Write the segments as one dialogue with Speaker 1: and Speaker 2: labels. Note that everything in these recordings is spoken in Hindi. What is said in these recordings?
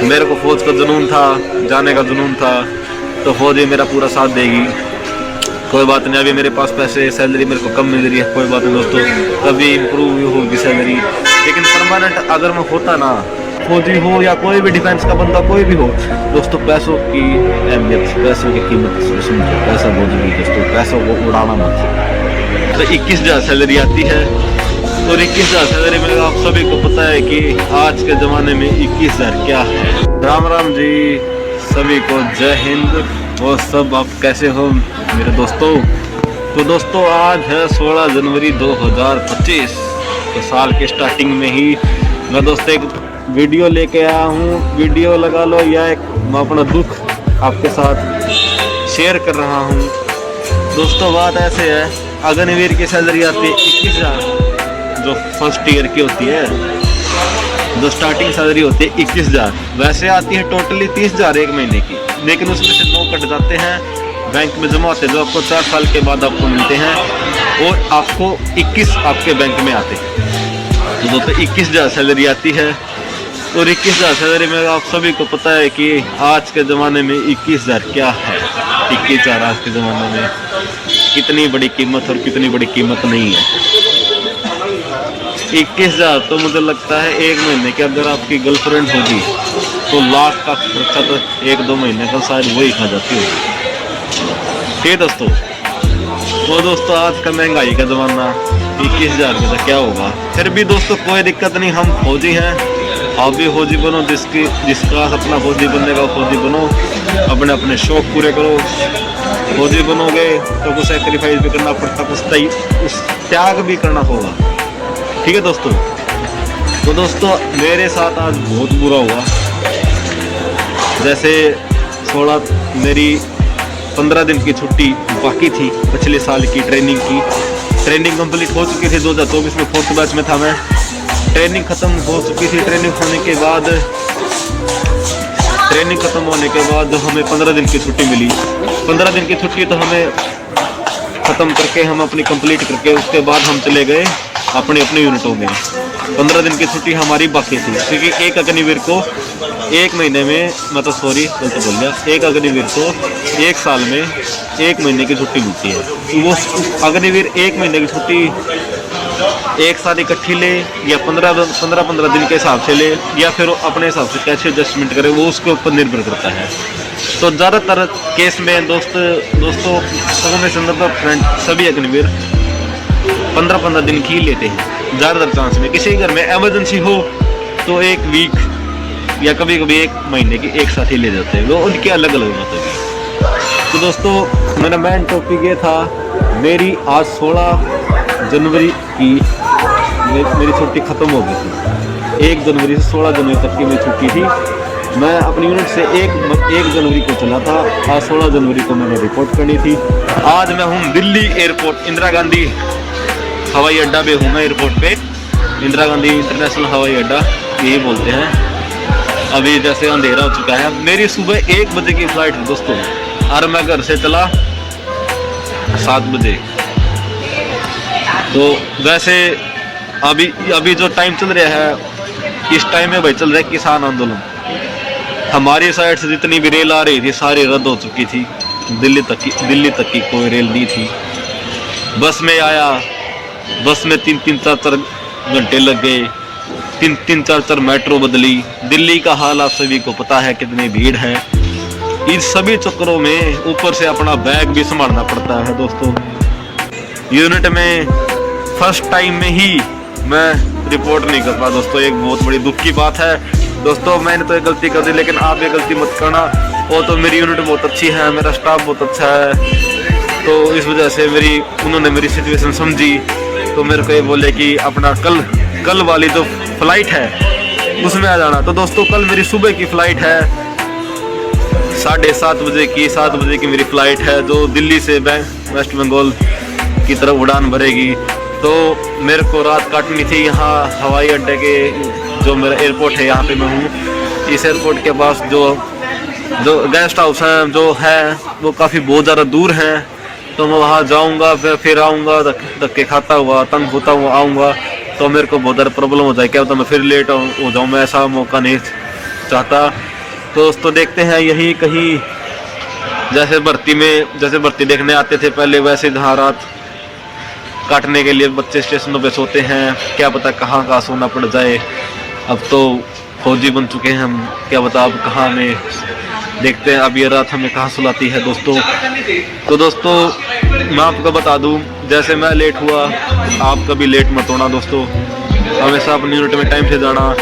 Speaker 1: मेरे को फौज का जुनून था, जाने का जुनून था, तो फौज ही मेरा पूरा साथ देगी। कोई बात नहीं, अभी मेरे पास पैसे, सैलरी मेरे को कम मिल रही है, कोई बात नहीं दोस्तों, कभी इम्प्रूव होगी सैलरी। लेकिन परमानेंट अगर मैं होता ना, फौजी हो या कोई भी डिफेंस का बंदा कोई भी हो दोस्तों, पैसों की अहमियत, पैसों की कीमत समझो। पैसा बहुत जरूरी है दोस्तों, पैसों को उड़ाना मत। तो 21,000 सैलरी आती है, और 21,000 सैलरी में आप सभी को पता है कि आज के ज़माने में 21,000 क्या है। राम राम जी सभी को, जय हिंद। और सब आप कैसे हो मेरे दोस्तों? तो दोस्तों आज है 16 जनवरी 2025। तो साल के स्टार्टिंग में ही मैं दोस्तों एक वीडियो लेके आया हूँ। वीडियो लगा लो या एक मैं अपना दुख आपके साथ शेयर कर रहा हूँ। दोस्तों बात ऐसे है, अग्निवीर की सैलरी आती है 21,000 जो फर्स्ट ईयर की होती है, जो स्टार्टिंग सैलरी होती है 21,000। वैसे आती है टोटली 30,000 एक महीने की, लेकिन उसमें से 9 कट जाते हैं, बैंक में जमा होते हैं, जो आपको 4 साल के बाद आपको मिलते हैं, और आपको 21 आपके बैंक में आते हैं। तो दोस्तों 21,000 सैलरी आती है, और 21,000 सैलरी में आप सभी को पता है कि आज के ज़माने में 21,000 क्या है। 21,000 आज के ज़माने में कितनी बड़ी कीमत और कितनी बड़ी कीमत नहीं है। 21,000 तो मुझे लगता है एक महीने की अगर आपकी गर्लफ्रेंड होगी तो लाख का खर्चा तो 1-2 महीने का शायद वही खा जाती होगी। ठीक दोस्तों, वो दोस्तों आज का महंगाई का ज़माना, 21,000 में तो क्या होगा। फिर भी दोस्तों कोई दिक्कत नहीं, हम फौजी हैं, आप भी फौजी बनो। जिसका सपना फौजी बनने का, फौजी बनो, अपने अपने शौक पूरे करो। फौजी बनोगे तो कुछ सेक्रीफाइस भी करना पड़ता, कुछ त्याग भी करना होगा। ठीक है दोस्तों। तो दोस्तों मेरे साथ आज बहुत बुरा हुआ। जैसे 16 मेरी 15 दिन की छुट्टी बाकी थी पिछले साल की ट्रेनिंग की। ट्रेनिंग कंप्लीट हो चुकी थी 2024 में, 4th बैच में था मैं। ट्रेनिंग ख़त्म हो चुकी थी। ट्रेनिंग होने के बाद हमें 15 दिन की छुट्टी मिली। 15 दिन की छुट्टी तो हमें ख़त्म करके, हम अपनी कंप्लीट करके, उसके बाद हम चले गए अपने अपने यूनिटों में। 15 दिन की छुट्टी हमारी बाकी थी, क्योंकि एक अग्निवीर को एक महीने में, मैं तो सॉरी गलत बोल गया, एक अग्निवीर को एक साल में 1 महीने की छुट्टी मिलती है। वो अग्निवीर 1 महीने की छुट्टी एक साथ इकट्ठी ले या 15 दिन के हिसाब से ले, या फिर अपने हिसाब से कैसे एडजस्टमेंट करे, वो उसके ऊपर निर्भर करता है। तो ज़्यादातर केस में दोस्तों फ्रेंड सभी अग्निवीर 15 दिन की लेते हैं। ज़्यादातर चांस में किसी घर में एमरजेंसी हो तो 1 वीक या कभी कभी 1 महीने की एक साथ ही ले जाते हैं, वो उनके अलग अलग होते हैं। तो दोस्तों मेरा मेन टॉपिक ये था, मेरी आज 16 जनवरी की मेरी छुट्टी ख़त्म हो गई थी। 1 जनवरी से 16 जनवरी तक की मेरी छुट्टी थी। मैं अपनी यूनिट से 1 जनवरी को चला था। आज 16 जनवरी को मैंने रिपोर्ट करनी थी। आज मैं हूँ दिल्ली एयरपोर्ट, इंदिरा गांधी हवाई अड्डा पे हूँ मैं एयरपोर्ट पे। इंदिरा गांधी इंटरनेशनल हवाई अड्डा यही बोलते हैं। अभी जैसे अंधेरा हो चुका है, मेरी सुबह 1 बजे की फ़्लाइट है दोस्तों, और मैं घर से चला 7 बजे। तो वैसे अभी जो टाइम चल रहा है, इस टाइम में भाई चल रहा है किसान आंदोलन। हमारी साइड से जितनी भी रेल आ रही थी सारी रद्द हो चुकी थी। दिल्ली तक की कोई रेल नहीं थी। बस में आया, बस में 3-3, 4-4 घंटे लग गए। 3-3, 4-4 मेट्रो बदली। दिल्ली का हाल आप सभी को पता है, कितनी भीड़ है। इन सभी चक्करों में ऊपर से अपना बैग भी संभालना पड़ता है दोस्तों। यूनिट में फर्स्ट टाइम में ही मैं रिपोर्ट नहीं कर पाया दोस्तों, एक बहुत बड़ी दुख की बात है दोस्तों। मैंने तो एक गलती कर दी, लेकिन आप ये गलती मत करना। वो तो मेरी यूनिट बहुत अच्छी है, मेरा स्टाफ बहुत अच्छा है, तो इस वजह से उन्होंने मेरी सिचुएशन समझी। तो मेरे को ये बोले कि अपना कल वाली जो फ्लाइट है उसमें आ जाना। तो दोस्तों कल मेरी सुबह की फ़्लाइट है, 7:30 बजे की। 7 बजे की मेरी फ़्लाइट है, जो दिल्ली से वेस्ट बंगाल की तरफ उड़ान भरेगी। तो मेरे को रात काटनी थी यहाँ हवाई अड्डे के, जो मेरा एयरपोर्ट है यहाँ पे मैं हूँ। इस एयरपोर्ट के पास जो गेस्ट हाउस हैं जो है वो काफ़ी बहुत ज़्यादा दूर हैं। तो मैं वहाँ जाऊँगा, फिर आऊँगा, धक्के खाता हुआ, तंग होता हुआ आऊँगा, तो मेरे को बहुत ज़्यादा प्रॉब्लम हो जाए। क्या होता मैं फिर लेट हो जाऊँ, मैं ऐसा मौका नहीं चाहता। तो दोस्तों देखते हैं यही कहीं, जैसे भर्ती देखने आते थे पहले, वैसे जहाँ रात काटने के लिए बच्चे स्टेशनों पे सोते हैं, क्या पता कहाँ कहाँ सोना पड़ जाए। अब तो फौजी बन चुके हैं हम, क्या पता अब कहाँ में, देखते हैं अब ये रात हमें कहाँ सुलाती है दोस्तों। तो दोस्तों मैं आपको बता दूं, जैसे मैं लेट हुआ आप कभी लेट मत होना दोस्तों, हमेशा अपनी यूनिट में टाइम से जाना।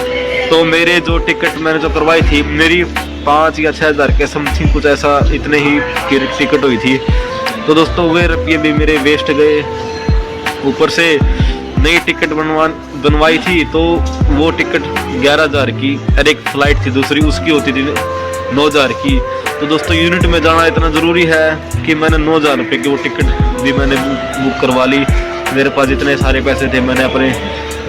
Speaker 1: तो मेरे जो टिकट मैंने जो करवाई थी, मेरी 5 या 6 हज़ार के समथिंग कुछ ऐसा इतने ही टिकट हुई थी। तो दोस्तों वे रुपये भी मेरे वेस्ट गए, ऊपर से नई टिकट बनवाई थी तो वो टिकट 11,000 की, और एक फ्लाइट थी दूसरी उसकी होती थी 9,000 की। तो दोस्तों यूनिट में जाना इतना ज़रूरी है कि मैंने 9,000 रुपये की वो टिकट भी मैंने बुक करवा ली। मेरे पास इतने सारे पैसे थे, मैंने अपने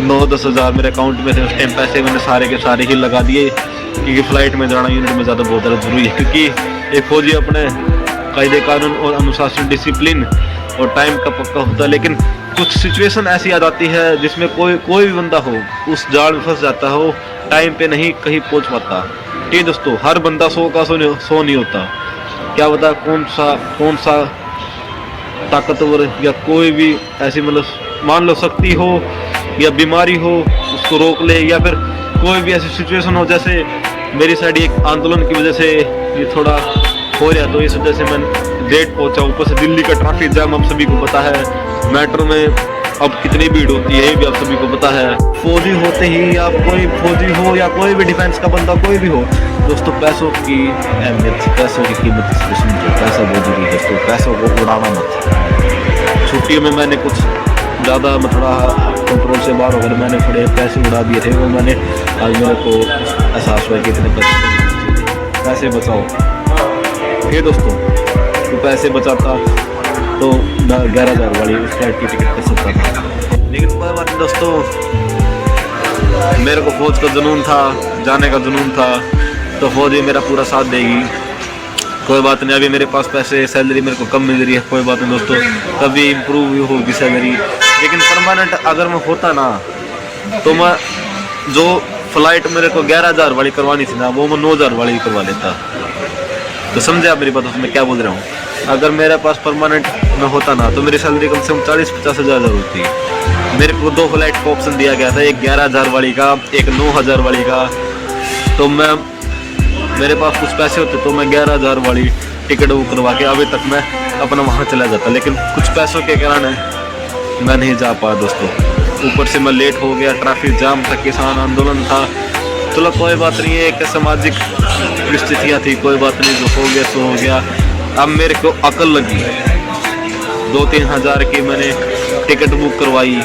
Speaker 1: 9-10 हज़ार मेरे अकाउंट में थे उस टाइम, पैसे मैंने सारे के सारे ही लगा दिए, क्योंकि फ़्लाइट में जाना यूनिट में ज़्यादा बहुत ज़्यादा ज़रूरी है। क्योंकि एक फौजी अपने कायदे कानून और अनुशासन, डिसिप्लिन और टाइम का पक्का होता है, लेकिन कुछ सिचुएशन ऐसी आ जाती है जिसमें कोई भी बंदा हो उस जाल में फंस जाता हो, टाइम पे नहीं कहीं पहुंच पाता। ठीक दोस्तों, हर बंदा 100 का 100 नहीं होता, क्या पता कौन सा ताकतवर या कोई भी ऐसी मतलब मान लो शक्ति हो या बीमारी हो उसको रोक ले, या फिर कोई भी ऐसी सिचुएशन हो, जैसे मेरी साइड एक आंदोलन की वजह से ये थोड़ा हो रहा, तो इस वजह से मैं लेट पहुंचा। ऊपर से दिल्ली का ट्रैफिक जाम आप सभी को पता है, मेट्रो में अब कितनी भीड़ होती है ये भी आप सभी को पता है। फौजी होते ही आप कोई फौजी हो या कोई भी डिफेंस का बंदा कोई भी हो दोस्तों, पैसों की अहमियत, पैसों की कीमत समझो, पैसा बहुत जरूरी है दोस्तों, पैसों को उड़ाना मत। छुट्टियों में मैंने कुछ ज़्यादा मतलब कंट्रोल से बाहर होकर मैंने थोड़े पैसे उड़ा दिए थे, वो मैंने आज मेरे को एहसास हुआ कि इतने पैसे बचाओ। फिर दोस्तों तो पैसे बचाता तो 11,000 वाली उस फ्लाइट की टिकट कर सकता था, लेकिन कोई बात नहीं दोस्तों, मेरे को फौज का जुनून था, जाने का जुनून था, तो फौज ही मेरा पूरा साथ देगी। कोई बात नहीं, अभी मेरे पास पैसे, सैलरी मेरे को कम मिल रही है, कोई बात नहीं दोस्तों, कभी इम्प्रूव होगी सैलरी, लेकिन परमानेंट अगर मैं होता ना तो मैं जो फ़्लाइट मेरे को 11,000 वाली करवानी थी ना, वो मैं 9,000 वाली करवा लेता। तो समझे आप मेरी बात, मैं क्या बोल रहा हूँ। अगर मेरे पास परमानेंट में होता ना तो मेरी सैलरी कम से कम 40-50 हज़ार होती। मेरे को 2 फ्लाइट का ऑप्शन दिया गया था, एक 11,000 वाली का, एक 9,000 वाली का। तो मेरे पास कुछ पैसे होते तो मैं 11,000 वाली टिकट बुक करवा के अभी तक मैं अपना वहाँ चला जाता, लेकिन कुछ पैसों के कारण मैं नहीं जा पाया दोस्तों। ऊपर से मैं लेट हो गया, ट्रैफिक जाम था, किसान आंदोलन था। चलो कोई बात नहीं है, एक सामाजिक परिस्थितियाँ थी, कोई बात नहीं, जो हो गया सो हो गया। अब मेरे को अकल लगी, 2-3 हज़ार की मैंने टिकट बुक करवाई,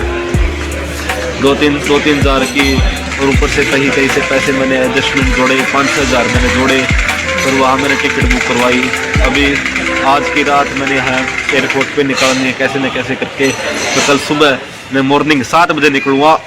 Speaker 1: 2-3 हज़ार की, और ऊपर से कहीं से पैसे मैंने एडजस्टमेंट जोड़े, 5-6 हज़ार मैंने जोड़े, और वहाँ मैंने टिकट बुक करवाई। अभी आज की रात मैंने यहाँ एयरपोर्ट पे निकालनी है कैसे न कैसे करके, तो कल सुबह मैं मॉर्निंग 7 बजे निकलूँगा।